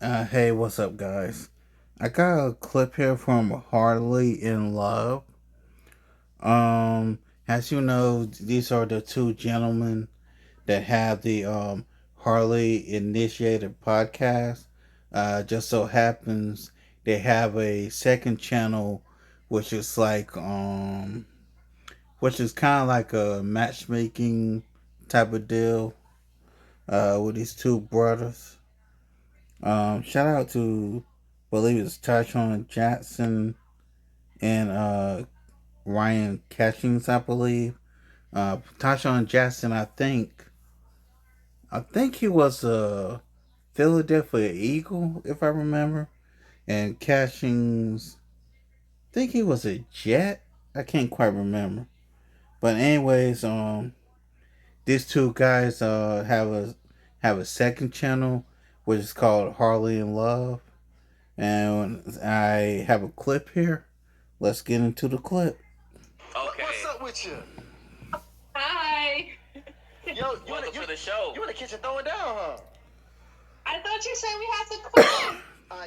Hey, what's up, guys? I got a clip here from Hardly in Love. As you know, these are the two gentlemen that have the Harley Initiated podcast. Just so happens they have a second channel, which is which is kind of like a matchmaking type of deal. With these two brothers. Shout out to, I believe it's Tyshawn Jackson and Ryan Catchings, I believe. Tyshawn Jackson, I think he was a Philadelphia Eagle, if I remember, and Catchings, I think he was a Jet. I can't quite remember, but anyways, these two guys have a second channel, which is called Harley in Love, and I have a clip here. Let's get into the clip. Okay. What's up with you? Hi. Yo, welcome to the show. You in the kitchen throwing down, huh? I thought you said we had to cook.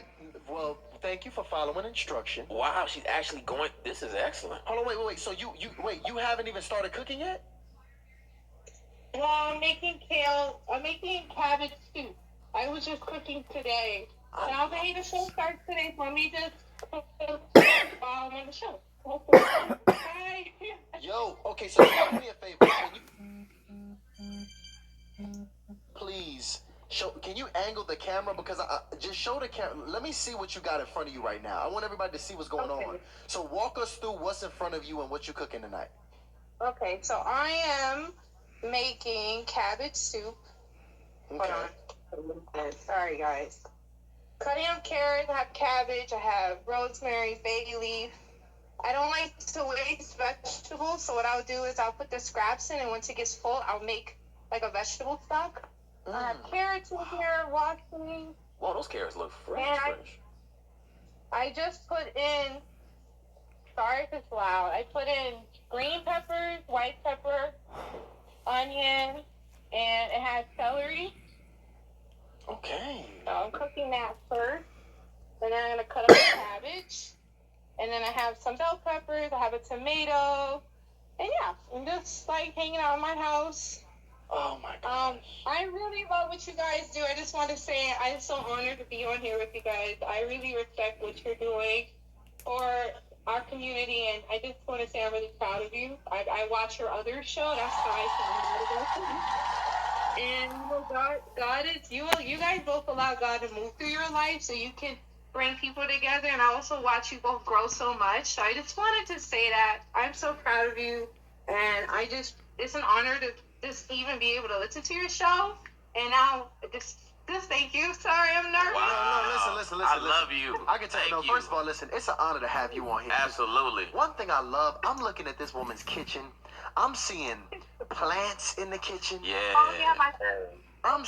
Well, thank you for following instruction. Wow, she's actually going. This is excellent. Hold on, wait. So you haven't even started cooking yet? Well, I'm making kale. I'm making cabbage soup. I was just cooking today. Now the show starts today, so let me just cook on the show. Hi. Yo, okay, so do me a favor. Please, can you angle the camera? Because I just show the camera. Let me see what you got in front of you right now. I want everybody to see what's going on. So walk us through what's in front of you and what you're cooking tonight. Okay, so I am making cabbage soup. Okay. Hold on. Sorry, guys. Cutting up carrots, I have cabbage, I have rosemary, bay leaf. I don't like to waste vegetables, so what I'll do is I'll put the scraps in, and once it gets full, I'll make like a vegetable stock. I have carrots in here, washing. Wow, those carrots look fresh. And I just put in, sorry if it's loud, I put in green peppers, white pepper, onion, and it has celery. Okay. So I'm cooking that first. And then I'm going to cut up the cabbage. And then I have some bell peppers. I have a tomato. And yeah, I'm just like hanging out in my house. Oh my God. I really love what you guys do. I just want to say I'm so honored to be on here with you guys. I really respect what you're doing for our community. And I just want to say I'm really proud of you. I watch your other show. That's why I and God is you guys both allow God to move through your life so you can bring people together, and I also watch you both grow so much. So I just wanted to say that I'm so proud of you, and it's an honor to just even be able to listen to your show. And now just thank you. Sorry, I'm nervous. Wow. No, listen. I love you. I can tell you, first of all, listen, it's an honor to have you on here. Absolutely. One thing I love, I'm looking at this woman's kitchen. I'm seeing plants in the kitchen. Yeah. Oh yeah, I'm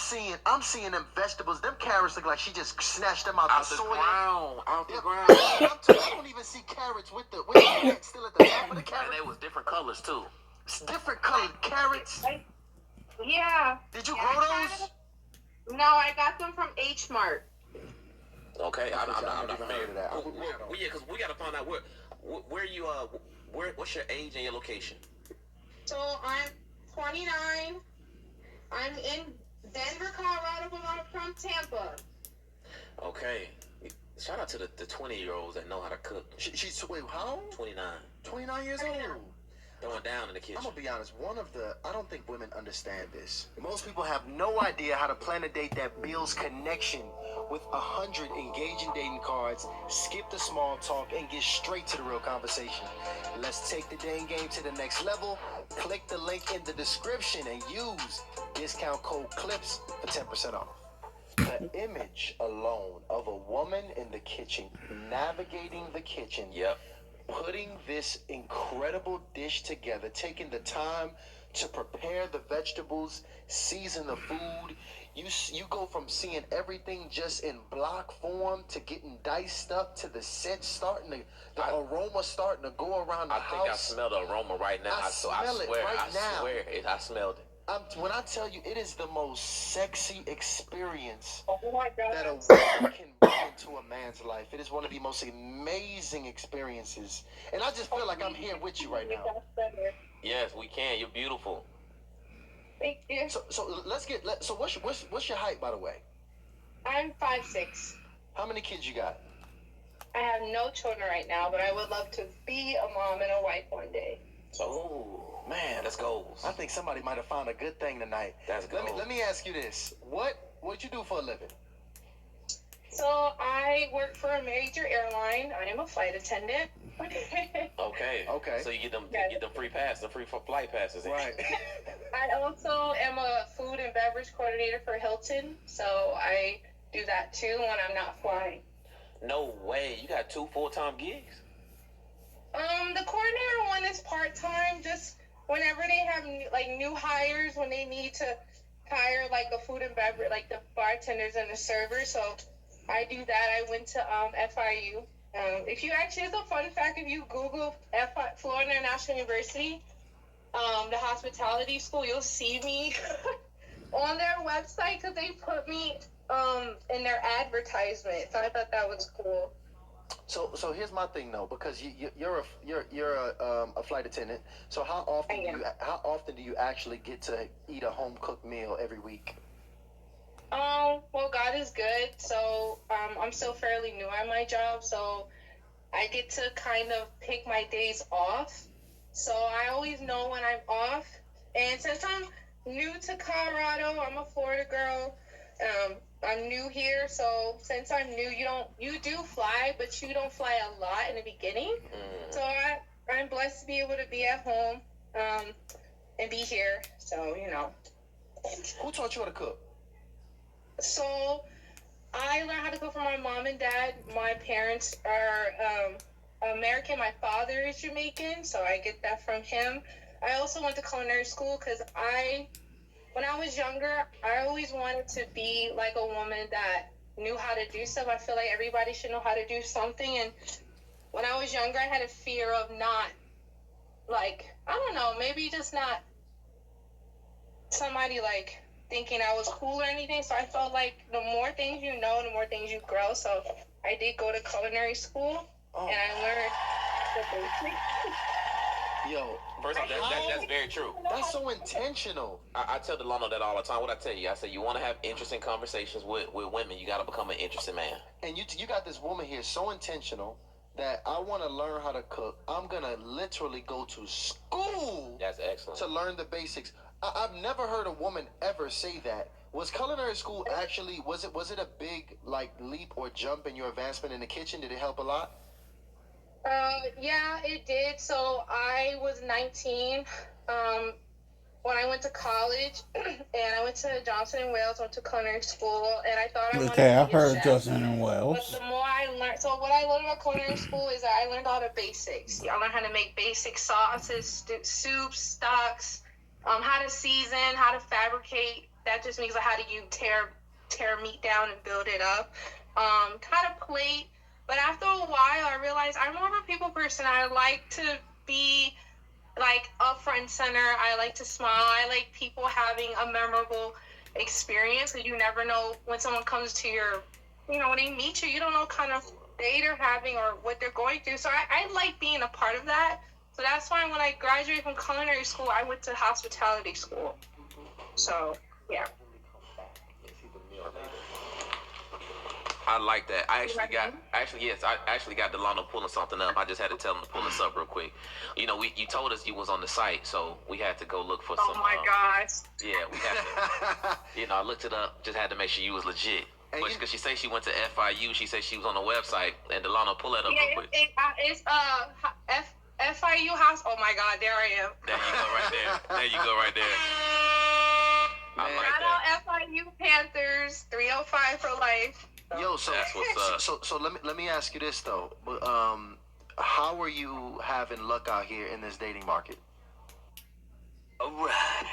seeing them vegetables. Them carrots look like she just snatched them out the soil. Out the ground. I don't even see carrots with the plants still at the top of the carrot. And they was different colors too. It's different colored carrots. Yeah. Did you grow those? No, I got them from H Mart. Okay, I'm not familiar with that. Well, yeah, because we got to find out where you what's your age and your location. So I'm 29. I'm in Denver, Colorado, but I'm from Tampa. Okay. Shout out to the 20-year-olds that know how to cook. She's, wait, how old? 29. 29 years old. Throwing down in the kitchen. I'm gonna be honest, I don't think women understand this. Most people have no idea how to plan a date that builds connection with 100 engaging dating cards, skip the small talk, and get straight to the real conversation. Let's take the dating game to the next level. Click the link in the description and use discount code CLIPS for 10% off. The image alone of a woman in the kitchen, navigating the kitchen, Yep. putting this incredible dish together, taking the time to prepare the vegetables, season the food. You go from seeing everything just in block form to getting diced up to the scent starting to, the aroma starting to go around the house. I think I smell the aroma right now. I smell it right now. I smelled it. When I tell you, it is the most sexy experience Oh my that a God. woman can bring into a man's life. It is one of the most amazing experiences, and I just feel like I'm here with you right now. Yes, we can. You're beautiful. Thank you. So so what's your height, by the way? I'm 5'6". How many kids you got? I have no children right now, but I would love to be a mom and a wife one day. Oh man, that's goals. I think somebody might have found a good thing tonight. That's goals. Let me ask you this: what you do for a living? So I work for a major airline. I am a flight attendant. Okay. So you get them free passes, the free flight passes. Right. I also am a food and beverage coordinator for Hilton, so I do that too when I'm not flying. No way. You got 2 full-time gigs? The coordinator one is part-time, just whenever they have new hires, when they need to hire like a food and beverage, like the bartenders and the servers. So I do that. I went to FIU. If you actually, it's a fun fact, if you Google Florida International University, the hospitality school, you'll see me on their website because they put me in their advertisement. So I thought that was cool. So here's my thing though, because you're a flight attendant. So how often do you actually get to eat a home cooked meal every week? Well, God is good. So I'm still fairly new at my job, so I get to kind of pick my days off. So I always know when I'm off. And since I'm new to Colorado, I'm a Florida girl. I'm new here, so since I'm new, you do fly, but you don't fly a lot in the beginning. So I'm blessed to be able to be at home and be here. So Who taught you how to cook? So I learned how to cook from my mom and dad. My parents are American. My father is Jamaican, so I get that from him. I also went to culinary school because when I was younger, I always wanted to be like a woman that knew how to do stuff. I feel like everybody should know how to do something. And when I was younger, I had a fear of not, I don't know, maybe just not somebody thinking I was cool or anything. So I felt like the more things you know, the more things you grow. So I did go to culinary school, and I learned the basics. Yo, first off, that's very true. That's so intentional. I tell Delano that all the time. What I tell you, I say you want to have interesting conversations with women, you got to become an interesting man. And you got this woman here so intentional that I want to learn how to cook. I'm gonna literally go to school. That's excellent. To learn the basics. I've never heard a woman ever say that. Was culinary school actually was it a big leap or jump in your advancement in the kitchen? Did it help a lot? Yeah, it did. So I was 19 when I went to college, and I went to Johnson and Wales, went to culinary school, and I thought I wanted to be I a heard chef. Johnson and Wales. But the more I learned, so what I learned about culinary school is that I learned all the basics. I learned how to make basic sauces, soups, stocks, how to season, how to fabricate. That just means how do you tear meat down and build it up. How to plate. But after a while, I realized I'm more of a people person. I like to be up front and center. I like to smile. I like people having a memorable experience, because you never know when someone comes to your, when they meet you, you don't know what kind of day they're having or what they're going through. So I like being a part of that. So that's why when I graduated from culinary school, I went to hospitality school. So, yeah. I like that. I actually got Delano pulling something up. I just had to tell him to pull this up real quick. You told us you was on the site, so we had to go look for some. Oh my gosh. Yeah, we had to. I looked it up. Just had to make sure you was legit. Because she said she went to FIU. She said she was on the website. And Delano, pull that up real quick. It's FIU House. Oh my God, there I am. There you go right there. I like Shout that. out FIU Panthers, 305 for life. Yo, so that's what's up. So let me ask you this though. How are you having luck out here in this dating market? All right.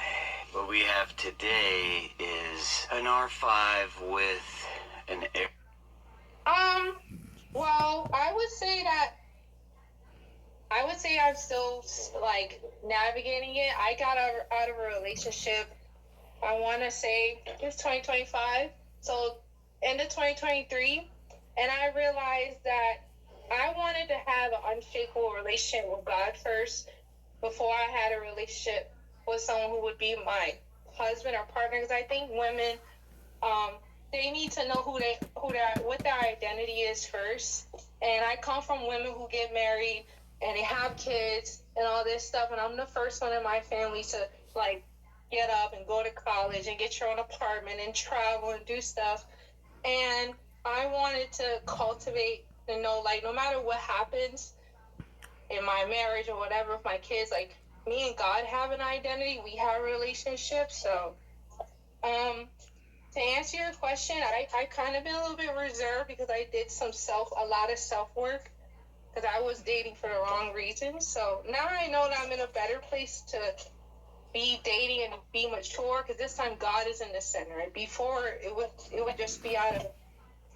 What we have today is an R5 with an air. Well, I would say I'm still navigating it. I got out of a relationship I want to say it's 2025. So end of 2023. And I realized that I wanted to have an unshakable relationship with God first before I had a relationship with someone who would be my husband or partner. Because I think women, they need to know what their identity is first. And I come from women who get married and they have kids and all this stuff. And I'm the first one in my family to like get up and go to college and get your own apartment and travel and do stuff. And I wanted to cultivate and know, like, no matter what happens in my marriage or whatever with my kids, like, me and God have an identity. We have a relationship. So, to answer your question, I kind of been a little bit reserved because I did a lot of self work because I was dating for the wrong reasons. So now I know that I'm in a better place to be dating and be mature because this time God is in the center. Right? Before it would just be out of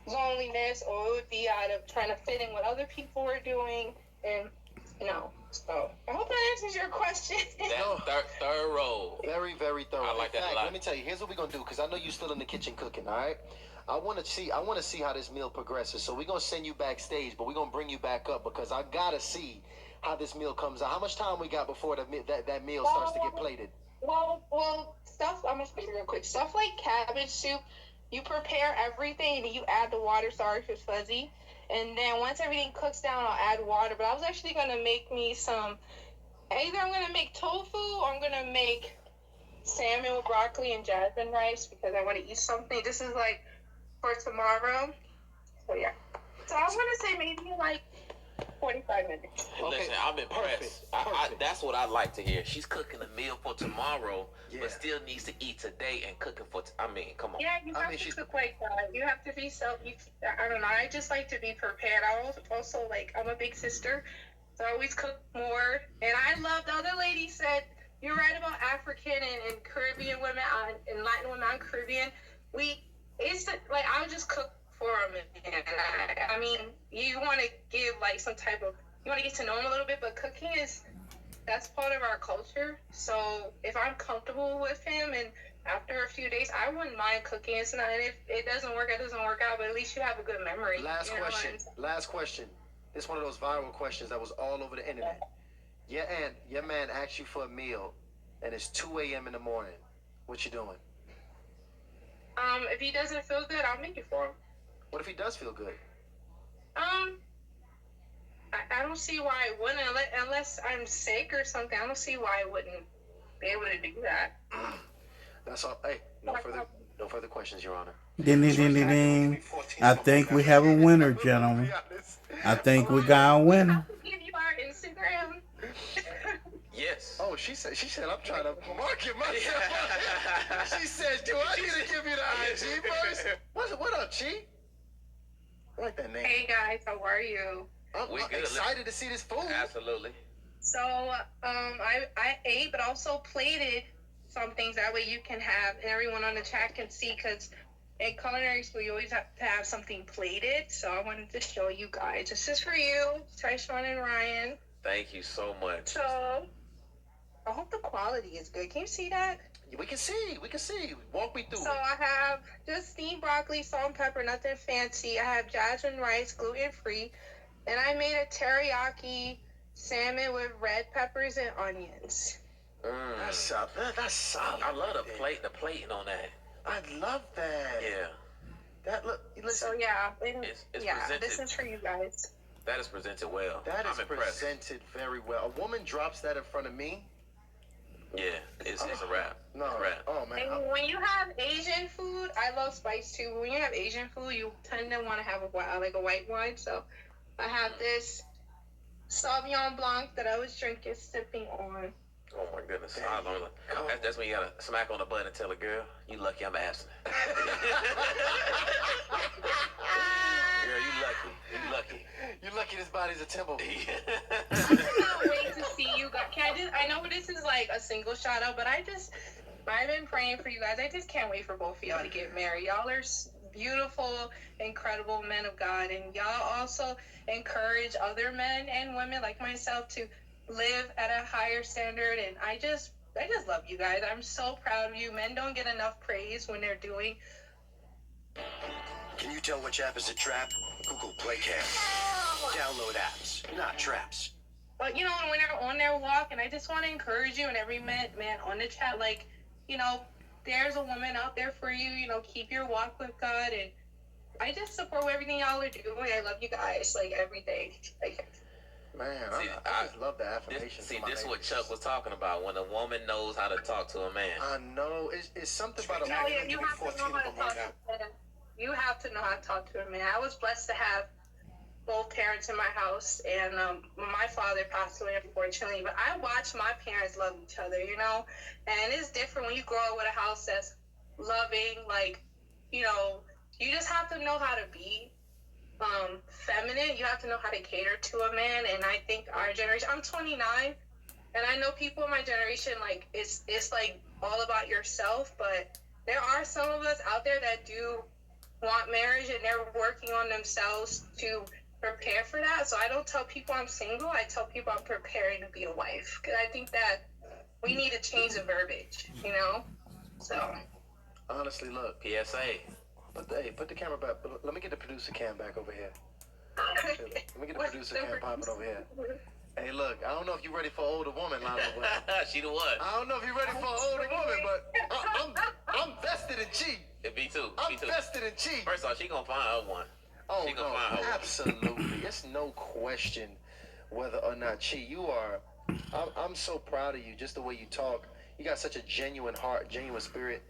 loneliness or it would be out of trying to fit in what other people were doing and so I hope that answers your question. Thorough. Very, very thorough. I like In that a fact, lot. let me tell you, here's what we're gonna do, because I know you're still in the kitchen cooking, all right? I wanna see how this meal progresses. So we're gonna send you backstage, but we're gonna bring you back up because I gotta see how this meal comes out. How much time we got before that meal starts to get plated? Well, stuff. I'm gonna speak real quick. Stuff like cabbage soup, you prepare everything and you add the water. Sorry if it's fuzzy. And then once everything cooks down, I'll add water. But I was actually gonna make me some. Either I'm gonna make tofu or I'm gonna make salmon with broccoli and jasmine rice because I want to eat something. This is like for tomorrow. So yeah. So I want to say maybe like 45 minutes. Okay. Listen, I'm impressed. Perfect. That's what I like to hear. She's cooking a meal for tomorrow, Yeah. but still needs to eat today and cooking for. Come on. Yeah, you have to cook like that. You have to be I don't know. I just like to be prepared. Also like I'm a big sister, so I always cook more. And I love the other lady said you're right about African and Caribbean women and Latin women. I'm Caribbean. I would just cook for them. And I mean, you want to give like you want to get to know them a little bit, but cooking that's part of our culture. So if I'm comfortable with him and after a few days, I wouldn't mind cooking. It's not, and if it doesn't work out, but at least you have a good memory. Last question. This is one of those viral questions that was all over the internet. Your man asks you for a meal, and it's 2 a.m. in the morning. What you doing? If he doesn't feel good, I'll make it for him. What if he does feel good? I don't see why I wouldn't, unless I'm sick or something. I don't see why I wouldn't be able to do that. That's all. Hey, no further questions, Your Honor. Ding, ding, ding, ding, ding. I think we have a winner, gentlemen. I think we got a winner. I'll give you our Instagram. Yes. Oh, she said I'm trying to market myself. She said, do I need to give you the IG first? What up, Chi? I like that name. Hey guys, how are you? I'm excited to see this food. Absolutely. So, I ate, but also plated some things. That way you can have, and everyone on the chat can see, because in culinary school, you always have to have something plated. So I wanted to show you guys. This is for you, Tyshawn and Ryan. Thank you so much. So, I hope the quality is good. Can you see that? We can see. Walk me through So I have just steamed broccoli, salt and pepper, nothing fancy. I have jasmine rice, gluten-free. And I made a teriyaki salmon with red peppers and onions. That's solid. I love the plating on that. I love that. Yeah. That look. Listen. So yeah, It's this presented. is for you guys. That is presented well. That is I'm impressed. presented very well. A woman drops that in front of me. Yeah, it's a wrap. No. It's a wrap. Oh man. And when you have Asian food, I love spice too. But when you have Asian food, you tend to want to have a white wine. So I have this Sauvignon Blanc that I was sipping on. Oh my goodness. That's when you gotta smack on the button and tell a girl, you lucky I'm absent. Girl, you lucky. You're lucky this body's a temple. I cannot wait to see you guys. I know this is like a single shout out, but I've been praying for you guys. I just can't wait for both of y'all to get married. Y'all are beautiful, incredible men of God, and y'all also encourage other men and women like myself to live at a higher standard. And just love you guys. I'm so proud of you. Men don't get enough praise when they're doing. Can you tell which app is a trap? Google Playcam. Download apps, not traps. But you know, when they're on their walk, and I just want to encourage you and every man on the chat, like, you know, there's a woman out there for you. You know, keep your walk with God, and I just support everything y'all are doing. I love you guys, like everything. Like, Man, See, I just love the affirmation. This is what Chuck was talking about. When a woman knows how to talk to a man. I know. It's something about a no, woman. yeah, you have to know how to talk to a man. You have to know how to talk to a man. I was blessed to have both parents in my house, and my father passed away, unfortunately, but I watched my parents love each other, you know, and it's different when you grow up with a house that's loving, like, you know, you just have to know how to be feminine. You have to know how to cater to a man, and I think our generation, I'm 29, and I know people in my generation, like, it's like all about yourself, but there are some of us out there that do want marriage, and they're working on themselves to prepare for that. So I don't tell people I'm single. I tell people I'm preparing to be a wife, because I think that we need to change the verbiage, you know. So Honestly, look. PSA. But hey, put the camera back. Let me get the producer cam back over here. Let me get the producer cam popping over here. Hey, look. I don't know if you're ready for an older woman, Lana, but She the one. I don't know if you're ready for an older woman, but I'm vested in Chi. Me too. I'm vested in Chi. First off, she gonna find her one. Oh, She gonna no, find her one. absolutely. It's no question whether or not Chi, you are. I'm so proud of you, just the way you talk. You got such a genuine heart, genuine spirit.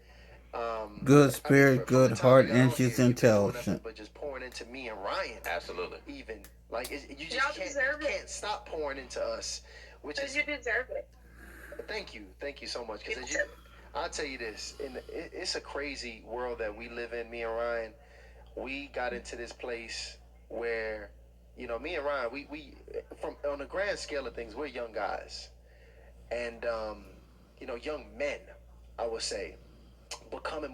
Good spirit, from good the time heart, we got on and here, she's you've been doing nothing intelligent. but just pouring into me and Ryan. Absolutely. Even like you Y'all just deserve it. can't stop pouring into us, which because is you deserve it. thank you so much. Because I'll tell you this, it's a crazy world that we live in. Me and Ryan, we got into this place where, you know, me and Ryan, we from on the grand scale of things, we're young guys, and you know, young men, I would say,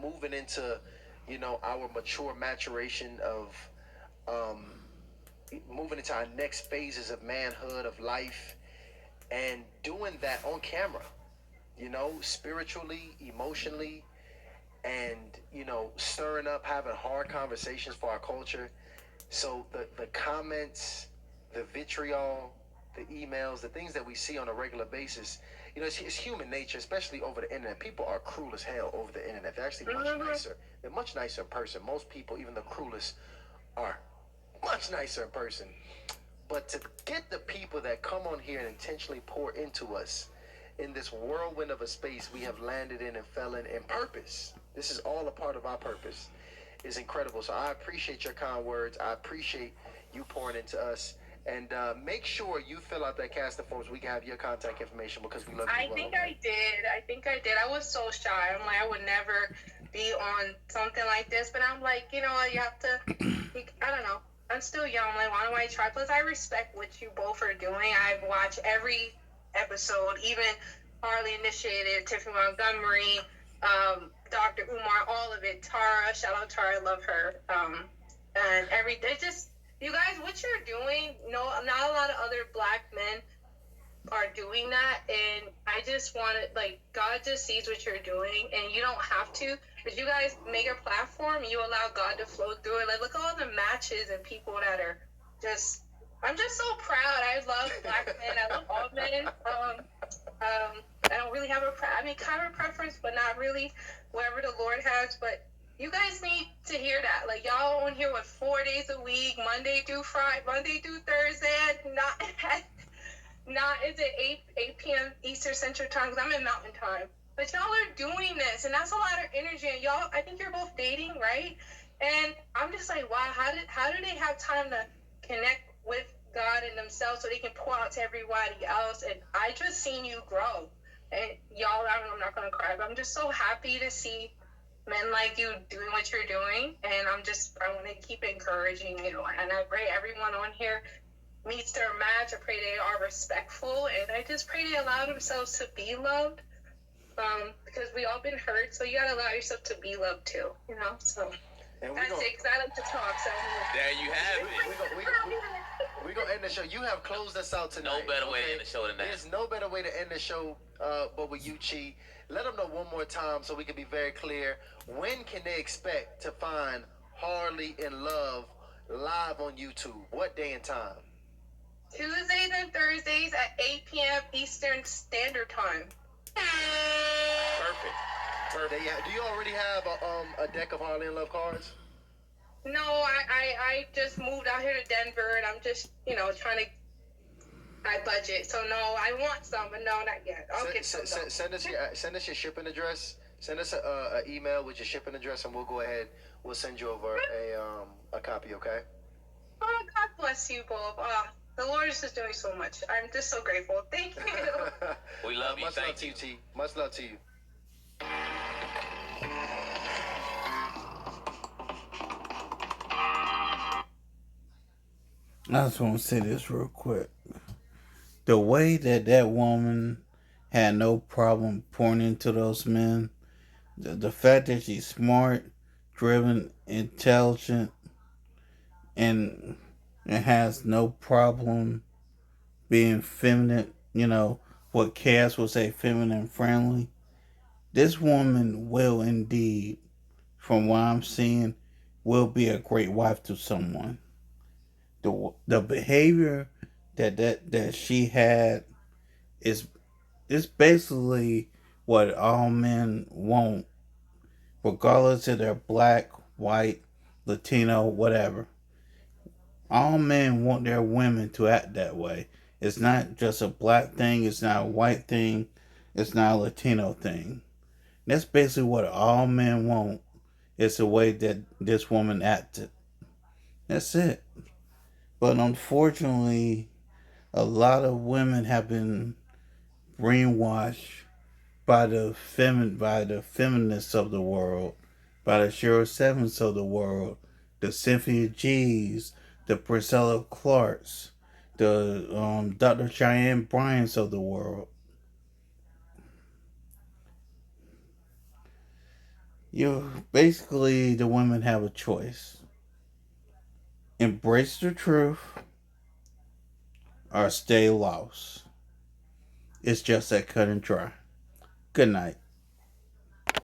moving into, you know, our maturation of moving into our next phases of manhood, of life, and doing that on camera, you know, spiritually, emotionally, and, you know, stirring up, having hard conversations for our culture. So the comments, the vitriol, the emails, the things that we see on a regular basis, you know, it's human nature, especially over the internet. People are cruel as hell over the internet. They're actually much nicer. They're much nicer in person. Most people, even the cruelest, are much nicer in person. But to get the people that come on here and intentionally pour into us in this whirlwind of a space we have landed in and fell in purpose, this is all a part of our purpose, is incredible. So I appreciate your kind words. I appreciate you pouring into us. And make sure you fill out that casting form so we can have your contact information, because we love you. I think I did. I was so shy. I'm like, I would never be on something like this. But I'm like, you know what? You have to, I don't know. I'm still young. I'm like, why don't I try? Plus, I respect what you both are doing. I've watched every episode, even Harley Initiated, Tiffany Montgomery, Dr. Umar, all of it. Tara, shout out Tara, I love her. And everything. Just, you guys, what you're doing, no, not a lot of other black men are doing that, and I just want to, like, God just sees what you're doing, and you don't have to, but you guys make a platform, you allow God to flow through it. Like, look at all the matches and people that are just, I'm just so proud. I love black men. I love all men. I don't really have kind of a preference, but not really, whatever the Lord has, but you guys need to hear that. Like, y'all on here with 4 days a week, Monday through Thursday, not is it 8 p.m. Eastern Central Time, because I'm in Mountain Time. But y'all are doing this, and that's a lot of energy. And y'all, I think you're both dating, right? And I'm just like, wow, how do they have time to connect with God and themselves so they can pour out to everybody else? And I just seen you grow. And y'all, I'm not going to cry, but I'm just so happy to see men like you doing what you're doing. And I want to keep encouraging you. And I pray everyone on here meets their match. I pray they are respectful, and I just pray they allow themselves to be loved, because we all been hurt, so you gotta allow yourself to be loved too, you know. So and that's it, because I like to talk. So There you have it. gonna end the show. You have closed us out tonight. No better way to end the show than that. There's no better way to end the show but with you, Chi. Let them know one more time so we can be very clear. When can they expect to find Harley in Love live on YouTube? What day and time? Tuesdays and Thursdays at 8 p.m. Eastern Standard Time. Perfect. Do you already have a deck of Harley in Love cards? No, I just moved out here to Denver, and I'm just, trying to I budget. So no, I want some, but no, not yet. I'll get some. Send us your shipping address. Send us an email with your shipping address, and we'll go ahead. We'll send you over a copy. Okay. Oh, God bless you both. The Lord is just doing so much. I'm just so grateful. Thank you. We love you. Much Thank love to you, T. Much love to you. I just want to say this real quick. The way that woman had no problem pouring into those men, the fact that she's smart, driven, intelligent, and has no problem being feminine, what Cass would say, feminine friendly. This woman will indeed, from what I'm seeing, will be a great wife to someone. The behavior that she had is basically what all men want, regardless if they're black, white, Latino, whatever. All men want their women to act that way. It's not just a black thing, it's not a white thing, it's not a Latino thing. That's basically what all men want. It's the way that this woman acted. That's it. But unfortunately, a lot of women have been brainwashed by the feminists of the world, by the Cheryl Sevens of the world, the Cynthia G's, the Priscilla Clarks, the Dr. Cheyenne Bryants of the world. Basically, the women have a choice. Embrace the truth or stay lost. It's just that cut and dry. Good night.